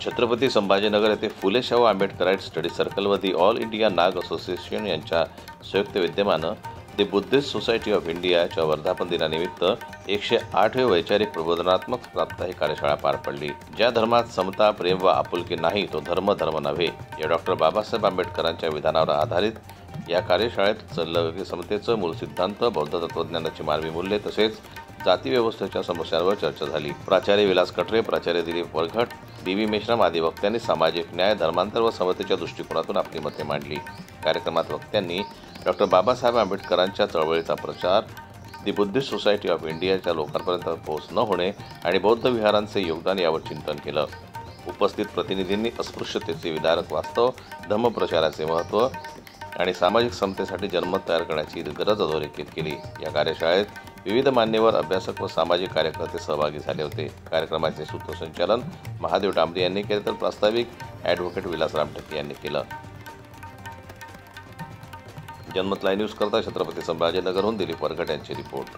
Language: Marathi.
छत्रपती संभाजीनगर येथे फुले शाहू आंबेडकराइट स्टडी सर्कल व दी ऑल इंडिया नाग असोसिएशन यांच्या संयुक्त विद्यमानं दी बुद्धिस्ट सोसायटी ऑफ इंडियाच्या वर्धापन दिनानिमित्त 108वे वैचारिक प्रबोधनात्मक साप्ताहिक कार्यशाळा पार पडली। ज्या धर्मात समता, प्रेम व आपुलकी नाही तो धर्म नव्हे या डॉक्टर बाबासाहेब आंबेडकरांच्या विधानावर आधारित या कार्यशाळेत लैंगिक समतेचं मूळ सिद्धांत, बौद्ध तत्वज्ञानाची मानवी मूल्ये तसेच जाती व्यवस्थेच्या समस्यांवर चर्चा झाली। प्राचार्य विलास कटरे, प्राचार्य दिलीप वरघट, बी मेश्राम आदी वक्त्यांनी सामाजिक न्याय, धर्मांतर व समतेच्या दृष्टिकोनातून आपली मते मांडली। कार्यक्रमात वक्त्यांनी डॉक्टर बाबासाहेब आंबेडकरांच्या चळवळीचा प्रचार, दी बुद्धिस्ट सोसायटी ऑफ इंडियाच्या लोकांपर्यंत पोहोच न होणे आणि बौद्ध विहारांचे योगदान यावर चिंतन केलं। उपस्थित प्रतिनिधींनी अस्पृश्यतेचे विदारक वास्तव, धम्मप्रचाराचे महत्त्व आणि सामाजिक समतेसाठी जनमत तयार करण्याची गरज अधोरेखित केली। या कार्यशाळेत विविध मान्यवर, अभ्यासक व सामाजिक कार्यकर्ते सहभागी झाले होते। कार्यक्रमाचे सूत्रसंचालन महादेव डांबरे यांनी केले तर प्रास्ताविक ॲडव्होकेट विलास रामटके यांनी केलं। जनमत लाईव्ह न्यूज करता छत्रपती संभाजीनगरहून दिलीप वरघट यांची रिपोर्ट।